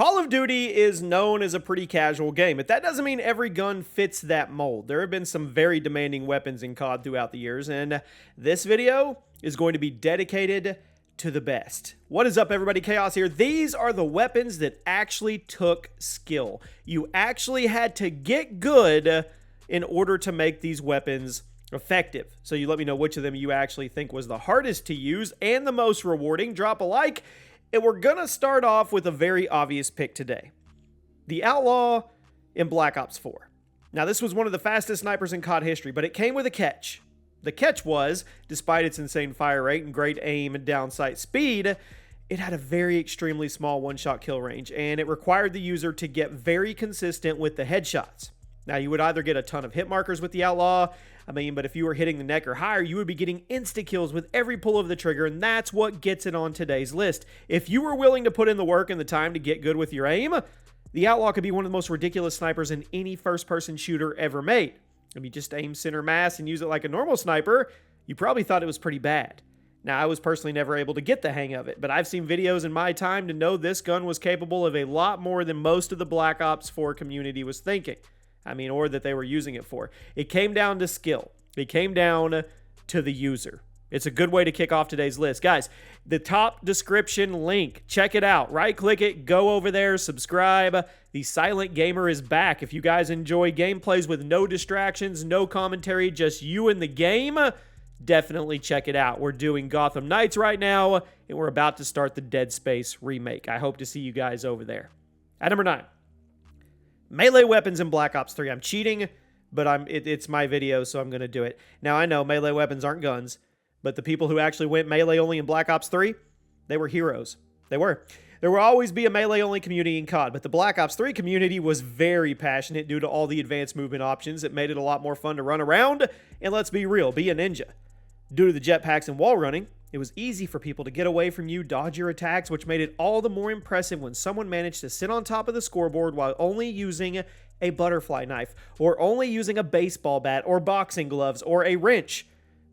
Call of Duty is known as a pretty casual game, but that doesn't mean every gun fits that mold. There have been some very demanding weapons in COD throughout the years, and this video is going to be dedicated to the best. What is up, everybody? Chaos here. These are the weapons that actually took skill. You actually had to get good in order to make these weapons effective. So you let me know which of them you actually think was the hardest to use and the most rewarding. Drop a like. And we're going to start off with a very obvious pick today. The Outlaw in Black Ops 4. Now, this was one of the fastest snipers in COD history, but it came with a catch. The catch was, despite its insane fire rate and great aim and downsight speed, it had a very extremely small one-shot kill range, and it required the user to get very consistent with the headshots. Now, you would either get a ton of hit markers with the Outlaw, but if you were hitting the neck or higher, you would be getting insta-kills with every pull of the trigger, and that's what gets it on today's list. If you were willing to put in the work and the time to get good with your aim, the Outlaw could be one of the most ridiculous snipers in any first-person shooter ever made. If you just aim center mass and use it like a normal sniper, you probably thought it was pretty bad. Now, I was personally never able to get the hang of it, but I've seen videos in my time to know this gun was capable of a lot more than most of the Black Ops 4 community was thinking. Or that they were using it for. It came down to skill. It came down to the user. It's a good way to kick off today's list. Guys, the top description link, check it out. Right-click it, go over there, subscribe. The Silent Gamer is back. If you guys enjoy gameplays with no distractions, no commentary, just you and the game, definitely check it out. We're doing Gotham Knights right now, and we're about to start the Dead Space remake. I hope to see you guys over there. At number 9. Melee weapons in Black Ops 3. I'm cheating, but it's my video, so I'm going to do it. Now, I know melee weapons aren't guns, but the people who actually went melee only in Black Ops 3, they were heroes. They were. There will always be a melee-only community in COD, but the Black Ops 3 community was very passionate due to all the advanced movement options that made it a lot more fun to run around, and let's be real, be a ninja. Due to the jetpacks and wall running, it was easy for people to get away from you, dodge your attacks, which made it all the more impressive when someone managed to sit on top of the scoreboard while only using a butterfly knife, or only using a baseball bat, or boxing gloves, or a wrench.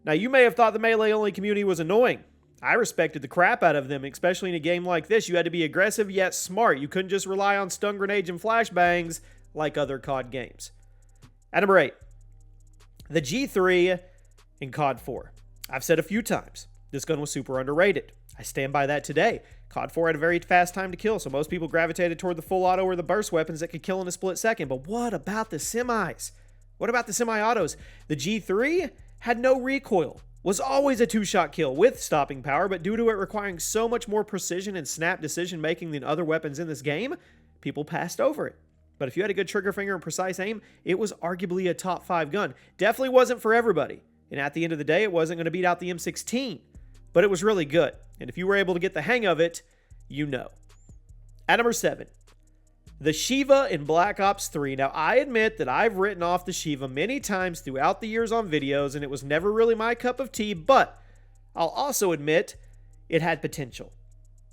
Now, you may have thought the melee-only community was annoying. I respected the crap out of them, especially in a game like this. You had to be aggressive yet smart. You couldn't just rely on stun grenades and flashbangs like other COD games. At number 8, the G3 in COD 4. I've said a few times, this gun was super underrated. I stand by that today. COD 4 had a very fast time to kill, so most people gravitated toward the full auto or the burst weapons that could kill in a split second. But what about the semis? What about the semi-autos? The G3 had no recoil, was always a two-shot kill with stopping power, but due to it requiring so much more precision and snap decision-making than other weapons in this game, people passed over it. But if you had a good trigger finger and precise aim, it was arguably a top 5 gun. Definitely wasn't for everybody. And at the end of the day, it wasn't going to beat out the M16. But it was really good. And if you were able to get the hang of it, you know. At number 7, the Shiva in Black Ops 3. Now, I admit that I've written off the Shiva many times throughout the years on videos, and it was never really my cup of tea, but I'll also admit it had potential.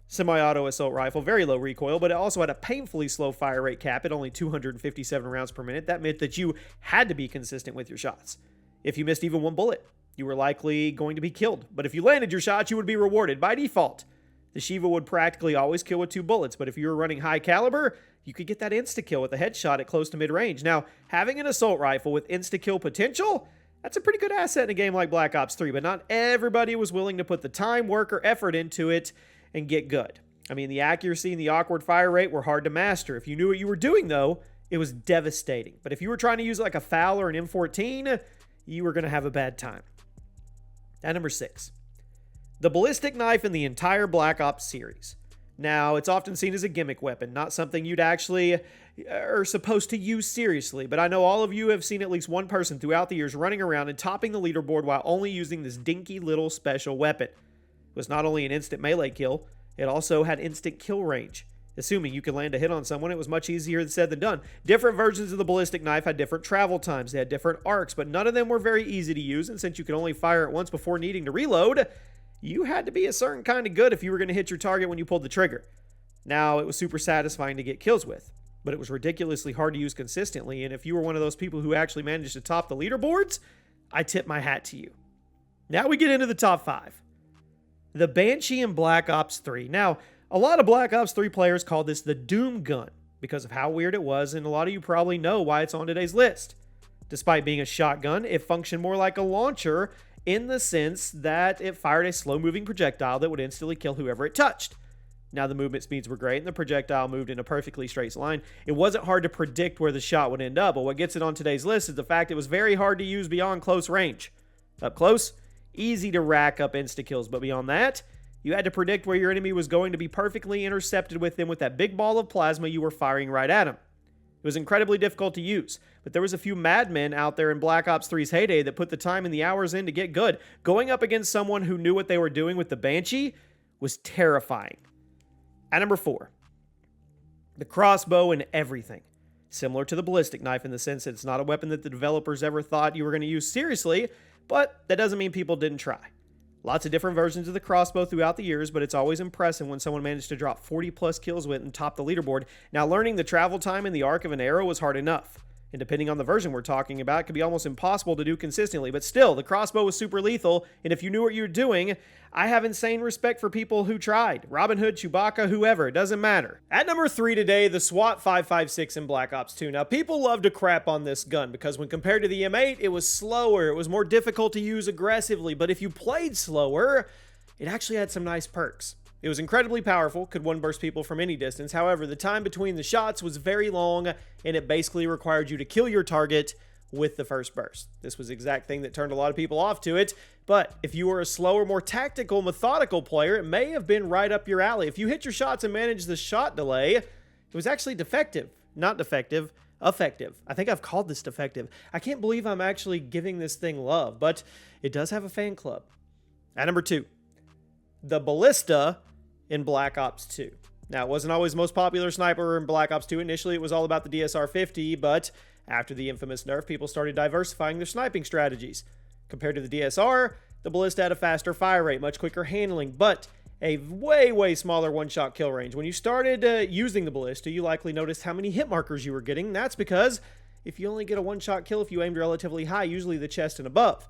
Semi-auto assault rifle, very low recoil, but it also had a painfully slow fire rate cap at only 257 rounds per minute. That meant that you had to be consistent with your shots. If you missed even one bullet, you were likely going to be killed. But if you landed your shot, you would be rewarded by default. The Shiva would practically always kill with 2 bullets, but if you were running high caliber, you could get that insta-kill with a headshot at close to mid-range. Now, having an assault rifle with insta-kill potential, that's a pretty good asset in a game like Black Ops 3, but not everybody was willing to put the time, work, or effort into it and get good. The accuracy and the awkward fire rate were hard to master. If you knew what you were doing, though, it was devastating. But if you were trying to use it like a FAL or an M14, you were going to have a bad time. At number 6, the ballistic knife in the entire Black Ops series. Now, it's often seen as a gimmick weapon, not something you'd actually are supposed to use seriously, but I know all of you have seen at least one person throughout the years running around and topping the leaderboard while only using this dinky little special weapon. It was not only an instant melee kill, it also had instant kill range. Assuming you could land a hit on someone, it was much easier said than done. Different versions of the ballistic knife had different travel times. They had different arcs, but none of them were very easy to use, and since you could only fire it once before needing to reload, you had to be a certain kind of good if you were going to hit your target when you pulled the trigger. Now, it was super satisfying to get kills with, but it was ridiculously hard to use consistently, and if you were one of those people who actually managed to top the leaderboards, I tip my hat to you. Now we get into the top 5. The Banshee in Black Ops 3. Now, A lot of Black Ops 3 players call this the Doom Gun because of how weird it was, and a lot of you probably know why it's on today's list. Despite being a shotgun, it functioned more like a launcher in the sense that it fired a slow-moving projectile that would instantly kill whoever it touched. Now, the movement speeds were great, and the projectile moved in a perfectly straight line. It wasn't hard to predict where the shot would end up, but what gets it on today's list is the fact it was very hard to use beyond close range. Up close, easy to rack up insta-kills, but beyond that, you had to predict where your enemy was going to be perfectly intercepted with that big ball of plasma you were firing right at him. It was incredibly difficult to use, but there was a few madmen out there in Black Ops 3's heyday that put the time and the hours in to get good. Going up against someone who knew what they were doing with the Banshee was terrifying. At number 4, the crossbow and everything. Similar to the ballistic knife in the sense that it's not a weapon that the developers ever thought you were going to use seriously, but that doesn't mean people didn't try. Lots of different versions of the crossbow throughout the years, but it's always impressive when someone managed to drop 40 plus kills with it and top the leaderboard. Now, learning the travel time and the arc of an arrow was hard enough. And depending on the version we're talking about, it could be almost impossible to do consistently. But still, the crossbow was super lethal, and if you knew what you were doing, I have insane respect for people who tried. Robin Hood, Chewbacca, whoever, it doesn't matter. At number 3 today, the SWAT 5.56 in Black Ops 2. Now, people love to crap on this gun because when compared to the M8, it was slower, it was more difficult to use aggressively, but if you played slower, it actually had some nice perks. It was incredibly powerful, could one-burst people from any distance. However, the time between the shots was very long, and it basically required you to kill your target with the first burst. This was the exact thing that turned a lot of people off to it, but if you were a slower, more tactical, methodical player, it may have been right up your alley. If you hit your shots and managed the shot delay, it was actually defective. Not defective, effective. I think I've called this defective. I can't believe I'm actually giving this thing love, but it does have a fan club. At number 2, the Ballista in Black Ops 2. Now, it wasn't always the most popular sniper in Black Ops 2. Initially, it was all about the DSR-50, but after the infamous nerf, people started diversifying their sniping strategies. Compared to the DSR, the Ballista had a faster fire rate, much quicker handling, but a way smaller one-shot kill range. When you started using the Ballista, you likely noticed how many hit markers you were getting. That's because if you only get a one-shot kill if you aimed relatively high, usually the chest and above.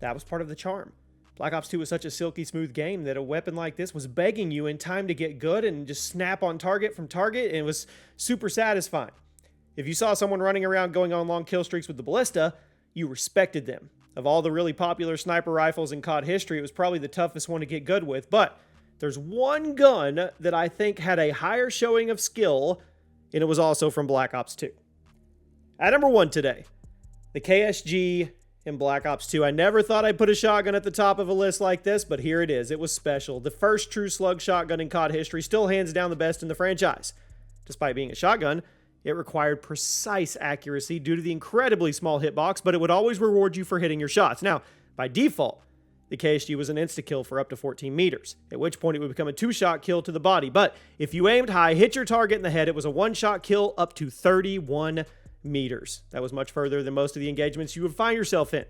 That was part of the charm. Black Ops 2 was such a silky smooth game that a weapon like this was begging you in time to get good and just snap on target from target, and it was super satisfying. If you saw someone running around going on long kill streaks with the Ballista, you respected them. Of all the really popular sniper rifles in COD history, it was probably the toughest one to get good with, but there's one gun that I think had a higher showing of skill, and it was also from Black Ops 2. At number 1 today, the KSG in Black Ops 2. I never thought I'd put a shotgun at the top of a list like this, but here it is. It was special. The first true slug shotgun in COD history, still hands down the best in the franchise. Despite being a shotgun, it required precise accuracy due to the incredibly small hitbox, but it would always reward you for hitting your shots. Now, by default, the KSG was an insta-kill for up to 14 meters, at which point it would become a 2-shot kill to the body. But if you aimed high, hit your target in the head, it was a 1-shot kill up to 31 meters. That was much further than most of the engagements you would find yourself in.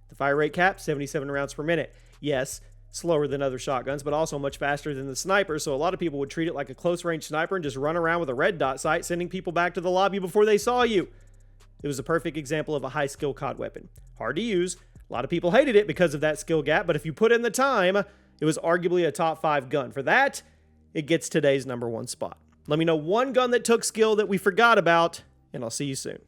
The fire rate cap, 77 rounds per minute. Yes, slower than other shotguns, but also much faster than the sniper, so a lot of people would treat it like a close-range sniper and just run around with a red dot sight, sending people back to the lobby before they saw you. It was a perfect example of a high-skill COD weapon. Hard to use. A lot of people hated it because of that skill gap, but if you put in the time, it was arguably a top 5 gun. For that, it gets today's number 1 spot. Let me know one gun that took skill that we forgot about, and I'll see you soon.